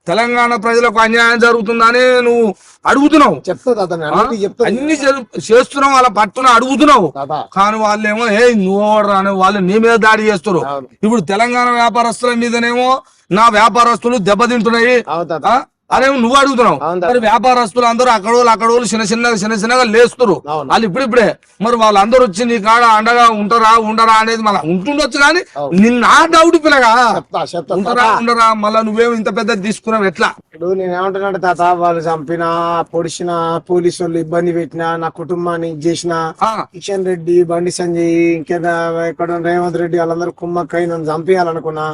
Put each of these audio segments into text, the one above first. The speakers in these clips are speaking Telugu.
తెలంగాణ ప్రజలకు అన్యాయం జరుగుతుందని నువ్వు అడుగుతున్నావు. అన్ని చేస్తున్నావు, వాళ్ళ పట్టున అడుగుతున్నావు. కానీ వాళ్ళేమో నువ్వు అనే వాళ్ళు నీ మీద దాడి చేస్తారు. ఇప్పుడు తెలంగాణ వ్యాపారస్తుల మీదనేమో నా వ్యాపారస్తులు దెబ్బతింటున్నాయి అదేమో నువ్వు అడుగుతున్నావు. మరి వ్యాపారస్తులు అందరూ అక్కడోళ్ళు చిన్న చిన్నగా లేస్తున్నారు. వాళ్ళు ఇప్పుడిప్పుడే మరి వాళ్ళందరూ వచ్చి నీ కాడ అండగా ఉండరా అనేది మళ్ళీ ఉంటుండొచ్చు. కానీ నిన్న డౌట్ పిల్లగా ఉండరా మళ్ళా నువ్వేమో ఇంత పెద్ద తీసుకున్నావు ఎట్లా? ఇప్పుడు నేనేమంటున్నాడు తాత, వాళ్ళు చంపినా పొడిచినా పోలీసు వాళ్ళు ఇబ్బంది పెట్టినా నా కుటుంబాన్ని చేసిన కిషన్ రెడ్డి, బండి సంజయ్, ఇంకేదా ఇక్కడ రేవంత్ రెడ్డి వాళ్ళందరూ కుమ్మక్కై నన్ను చంపేయాలనుకున్నా.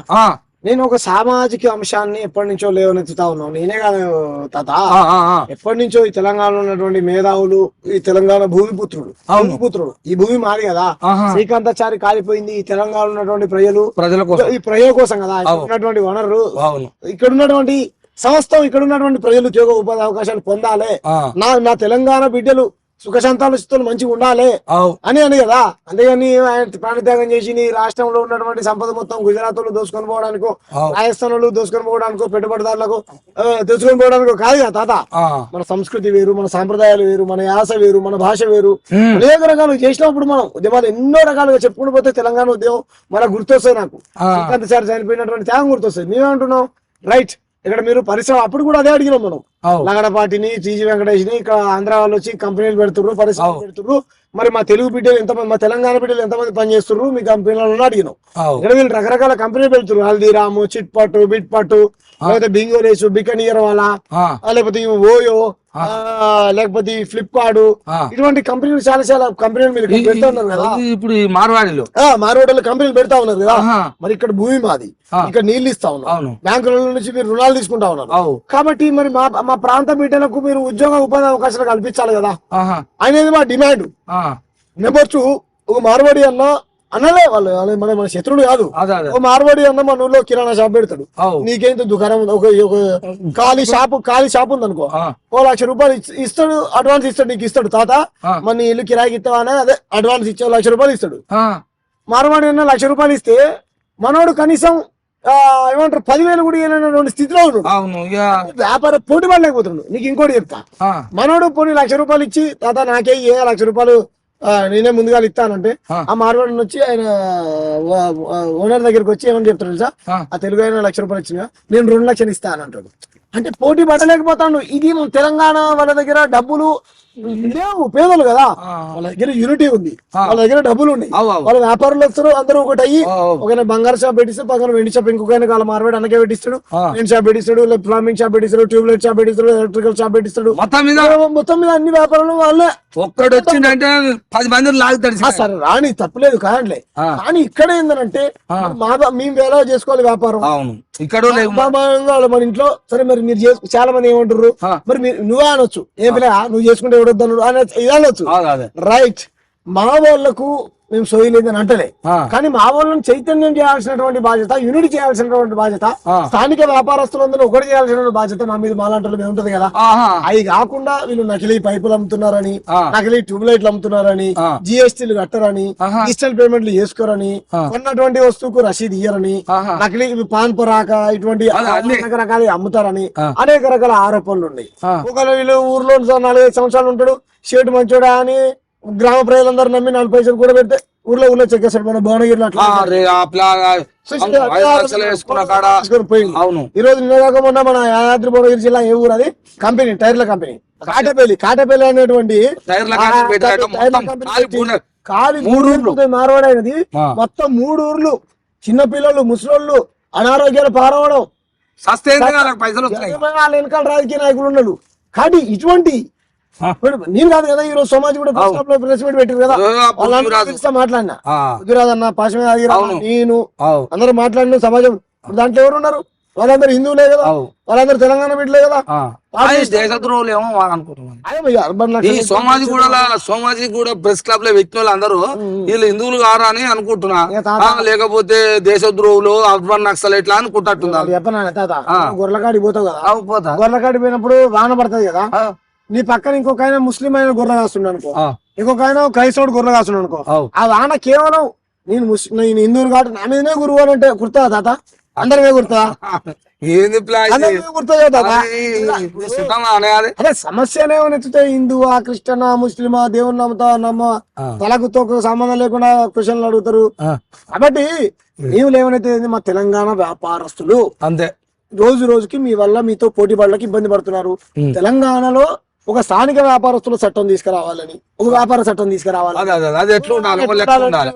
నేను ఒక సామాజిక అంశాన్ని ఎప్పటి నుంచో లేవనెత్తుతా ఉన్నాను. నేనే కాదు తాత, ఎప్పటి నుంచో ఈ తెలంగాణలో ఉన్నటువంటి మేధావులు, ఈ తెలంగాణ భూమిపుత్రుడు ఈ భూమి మారి కదా, శ్రీకాంతాచారి కాలిపోయింది. ఈ తెలంగాణలో ఉన్నటువంటి ఈ ప్రజల కోసం కదా, ఉన్నటువంటి వనరులు ఇక్కడ ఉన్నటువంటి సమస్తం, ఇక్కడ ఉన్నటువంటి ప్రజలు ఉద్యోగ ఉపాధి అవకాశాలు పొందాలి, నా తెలంగాణ బిడ్డలు సుఖశాంతాలు మంచిగా ఉండాలి అని కదా. అంతేగాని ప్రాణత్యాగం చేసి నీ రాష్ట్రంలో ఉన్నటువంటి సంపద మొత్తం గుజరాత్ లో దోసుకొని పోవడానికో, రాజస్థాన్ లో దోసుకొని పోవడానికో, పెట్టుబడిదారులకు దోసుకొని పోవడానికో కాదు కదా తాత. మన సంస్కృతి వేరు, మన సాంప్రదాయాలు వేరు, మన యాస వేరు, మన భాష వేరు, అనేక రకాలు చేసినప్పుడు మనం ఉద్యమాలు ఎన్నో రకాలుగా చెప్పుకుంటూ పోతే తెలంగాణ ఉద్యమం మనకు గుర్తొస్తాయి. నాకు శ్రీకాంతాచారి చనిపోయినటువంటి త్యాగం గుర్తొస్తాయి. మేమేమంటున్నాం, రైట్, ఇక్కడ మీరు పరిశ్రమ అప్పుడు కూడా అదే అడిగినాం మనం. లగడపాటిని, టీజీ వెంకటేష్ ని, ఇక్కడ ఆంధ్ర వాళ్ళు వచ్చి కంపెనీలు పెడుతున్నారు, పరిశ్రమలు పెడుతున్నారు. మరి మా తెలుగు బిడ్డలు ఎంతమంది, మా తెలంగాణ బిడ్డలు ఎంతమంది పనిచేస్తున్నారు మీ కంపెనీలలో అడిగినాం. ఇక్కడ వీళ్ళు రకరకాల కంపెనీలు పెడుతున్నారు, హల్దీరాము, చిట్ పట్టు, బిట్ పట్టు, లేకపోతే బింగోలేసు, బికనీర్ వాళ్ళ, లేకపోతే ఓయో, లేకపోతే ఫ్లిప్కార్ట్, ఇటువంటి కంపెనీలు చాలా కంపెనీలు మీరు పెడతా ఉన్నారు కదా. ఇప్పుడు మార్వాడిలో కంపెనీలు పెడతా ఉన్నారు కదా. మరి ఇక్కడ భూమి మాది, ఇక్కడ నీళ్లు ఇస్తా ఉన్నాం, బ్యాంకుల నుంచి మీరు రుణాలు తీసుకుంటా ఉన్నారు. కాబట్టి మరి మా ప్రాంత బిడ్డలకు మీరు ఉద్యోగ ఉపాధి అవకాశాలు కల్పించాలి కదా అనేది మా డిమాండ్. నెంబర్ 2, ఒక మార్వాడి అన్నలే వాళ్ళు మన శత్రుడు కాదు. ఒక మార్వాడి అన్న మన ఊళ్ళో కిరాణా షాప్ పెడతాడు, నీకేంత దుకాణం, ఒక ఖాళీ షాప్ ఉంది అనుకో, 1 లక్ష రూపాయలు ఇస్తాడు, అడ్వాన్స్ ఇస్తాడు, నీకు ఇస్తాడు. తాత మన ఇల్లు కిరాయికి ఇస్తావా అనే అదే అడ్వాన్స్ ఇచ్చే 1 లక్ష రూపాయలు ఇస్తాడు. మార్వాడి అన్న 1 లక్ష రూపాయలు ఇస్తే మనోడు కనీసం ఏమంటారు 10,000 కూడా ఇవ్వలేనటువంటి స్థితిలో ఉన్నాడు. వ్యాపార పోటీ పడలేకపోతున్నాడు. నీకు ఇంకోటి చెప్తా, మనోడు పోనీ 1 లక్ష రూపాయలు ఇచ్చి తాత నాకే 1 లక్ష రూపాయలు నేనే ముందుగా ఇస్తానంటే, ఆ మార్వాడి వచ్చి ఆయన ఓనర్ దగ్గరికి వచ్చి ఏమని చెప్తాడు తెలుసా, ఆ తెలుగు ఆయన 1 లక్ష రూపాయలు ఇచ్చిన నేను 2 లక్షలు ఇస్తాను అంటాడు. అంటే పోటీ పడలేకపోతాడు. ఇది తెలంగాణ వాళ్ళ దగ్గర డబ్బులు లేవు, పేదలు కదా, వాళ్ళ దగ్గర యూనిటీ ఉంది, వాళ్ళ దగ్గర డబ్బులు ఉన్నాయి, వాళ్ళ వ్యాపారులు వస్తారు, అందరూ ఒకటి అయ్యి ఒక బంగారు షాప్ పెట్టిస్తాడు, పక్కన వెండి షాప్, ఇంకొక వాళ్ళ మార్వాడి అన్నకే పెట్టిస్తాడు, వెండి షాప్ పెట్టిస్తాడు, ప్లంబింగ్ షాప్ పెట్టిస్తాడు, ట్యూబ్లైట్ షాప్ పెట్టిస్తాడు, ఎలక్ట్రికల్ షాప్ పెట్టిస్తాడు. మొత్తం మీద అన్ని వ్యాపారాలు వాళ్ళే. ఒక్కడు వచ్చిందంటే 10 మంది లాగుతాడు. సరే రాని తప్పలేదు కాదండి, కానీ ఇక్కడ ఏంటంటే మేము ఎలా చేసుకోవాలి వ్యాపారం ఇక్కడ మన ఇంట్లో. సరే మరి మీరు చాలా మంది ఏమంటారు, మరి నువ్వే అనొచ్చు, ఏం పిల్ల నువ్వు చేసుకుంటే ఎవడొద్దన్నాడు అని ఇది అనొచ్చు, రైట్. మా వాళ్ళకు మేము సోయలేదని అంటలే, కానీ మా వాళ్ళని చైతన్యం చేయాల్సినటువంటి బాధ్యత, యూనిటీ చేయాల్సినటువంటి బాధ్యత, స్థానిక వ్యాపారస్తులందరూ ఒకటి చేయాల్సిన బాధ్యత మా మీద మాలాంటి మీద ఉంటది కదా. అవి కాకుండా వీళ్ళు నకిలీ పైపులు అమ్ముతున్నారని, నకిలీ ట్యూబ్లైట్లు అమ్ముతున్నారని, జిఎస్టీలు కట్టరని, డిజిటల్ పేమెంట్లు చేసుకోరని, కొన్నటువంటి వస్తువుకు రసీదు ఇయ్యరని, నకిలీ పాన్ పరాక ఇటువంటి రకరకాల అమ్ముతారని అనేక రకాల ఆరోపణలు ఉన్నాయి. ఒకవేళ వీళ్ళు ఊర్లో 4-5 సంవత్సరాలు ఉంటాడు, షేటు మంచోడా అని గ్రామ ప్రజలందరూ నమ్మి 4 పైసలు కూడా పెడితే ఊర్లో చెక్కేస్తాడు. మన భువనగిరిలో ఈ రోజు నిన్నగాక మన యాదాద్రి భువనగిరి జిల్లా ఏ ఊరు, అది కంపెనీ, టైర్ల కంపెనీ కాటపల్లి అనేటువంటి మార్వాడైనది. మొత్తం 3 ఊర్లు, చిన్న పిల్లలు, ముసలోళ్ళు అనారోగ్యాలు పారవడం, వాళ్ళ వెనకాల రాజకీయ నాయకులు ఉన్నాడు. కానీ ఇటువంటి నేను కాదు కదా, ఈ రోజు సమాజ్ కూడా ప్రెస్ మీట్ పెట్టారు కదా, వాళ్ళంతా మాట్లాడినా, గుజరాత్ పాశ్మే నేను అందరూ మాట్లాడిన సమాజం. దాంట్లో ఎవరు ఉన్నారు? వాళ్ళందరూ హిందువులే కదా, వాళ్ళందరూ తెలంగాణ బిడ్డలే కదా. సోమాజి కూడా ప్రెస్ క్లబ్ లో వ్యక్తి వాళ్ళు అందరూ వీళ్ళు హిందువులు కారా అని అనుకుంటున్నా, లేకపోతే దేశద్రోహులు, అర్బన్ నక్సలైట్లా అనుకుంటున్నారు. గొర్రెలకాడికి పోతావు కదా, గొర్రెలకాడికి పోయినప్పుడు వాన పడుతుంది కదా, నీ పక్కన ఇంకొక ఆయన ముస్లిం ఆయన గొర్రె కాస్తున్నాడు అనుకో, ఇంకొక ఆయన క్రైస్తవుడు గొర్రె కాస్తున్నాడు అనుకో, ఆ వాన కేవలం నేను హిందువులు కాబట్టి నా మీదనే గురువు అని అంటే గుర్తా తాత, అందరిమే గుర్తా. ఏంది ప్లాన్ అదే గుర్తుగా తాత. అదే సమస్యనే ఎత్తుతాయి. హిందువా, క్రిస్టియనా, ముస్లిమా, దేవుని నమ్మ తలకు తోక సంబంధం లేకుండా క్వశ్చన్లు అడుగుతారు. కాబట్టి మేము లేవనైతే మా తెలంగాణ వ్యాపారస్తులు అంతే రోజు రోజుకి మీ వల్ల మీతో పోటీ పడడానికి ఇబ్బంది పడుతున్నారు. తెలంగాణలో ఒక స్థానిక వ్యాపారస్తుల చట్టం తీసుకురావాలని, ఒక వ్యాపార చట్టం తీసుకురావాలని అది ఎట్లా ఉండాలి, ఒక లెక్క ఉండాలి.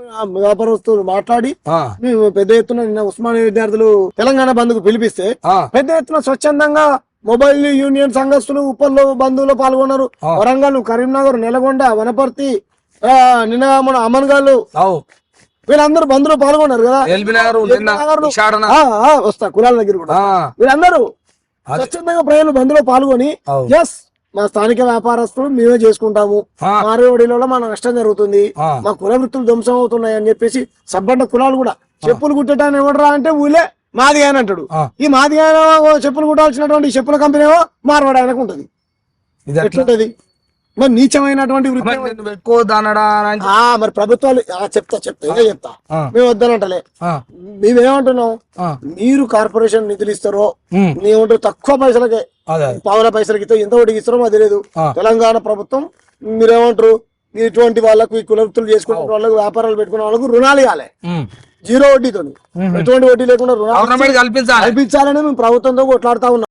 వ్యాపారస్తులు మాట్లాడి మేము పెద్ద ఎత్తున నిన్న ఉస్మానియా విద్యార్థులు తెలంగాణ బంద్ కు పిలిపిస్తే పెద్ద ఎత్తున స్వచ్ఛందంగా మొబైల్ యూనియన్ సంఘస్థులు, ఉప్పల్లో బంధువులు పాల్గొన్నారు. వరంగల్, కరీంనగర్, నెలగొండ, వనపర్తి, నిన్న మన అమన్గాళ్ళు వీళ్ళందరూ బంధువులు పాల్గొన్నారు కదా. వస్తా కులాల దగ్గర కూడా వీళ్ళందరూ స్వచ్ఛందంగా ప్రజలు బంధువులు పాల్గొని ఎస్ మా స్థానిక వ్యాపారస్తులు మేమే చేసుకుంటాము, మారేవాడిలో మా నష్టం జరుగుతుంది, మా కుల వృత్తులు ధ్వంసం అవుతున్నాయి అని చెప్పేసి సబ్బండ కులాలు కూడా చెప్పులు కుట్టటాన్ని ఎవడరా అంటే ఊళ్ళే మాది ఆయన అంటాడు. ఈ మాది ఆయన చెప్పులు కుట్టాల్సినటువంటి చెప్పుల కంపెనీ మార్వాడు ఆయనకు ఉంటది. ఎట్లుంటది మరి నీచమైనటువంటి వృత్తి ఎక్కువ మరి ప్రభుత్వాలు చెప్తా మేము వద్దనంటలే. మేమేమంటున్నాం, మీరు కార్పొరేషన్ నిధులు ఇస్తారో మేమంటారు తక్కువ పైసలకే, పావుల పైసలకి ఎంత వడ్డీకి ఇస్తారో మాకు తెలియదు. తెలంగాణ ప్రభుత్వం మీరేమంటారు, ఇటువంటి వాళ్ళకు ఈ కుల వృత్తులు చేసుకునే వాళ్ళకు, వ్యాపారాలు పెట్టుకునే వాళ్ళకు రుణాలు ఇవ్వాలి 0 వడ్డీతో, ఎటువంటి వడ్డీ లేకుండా రుణాలు కల్పించాలని మేము ప్రభుత్వంతో కొట్లాడుతా ఉన్నాం.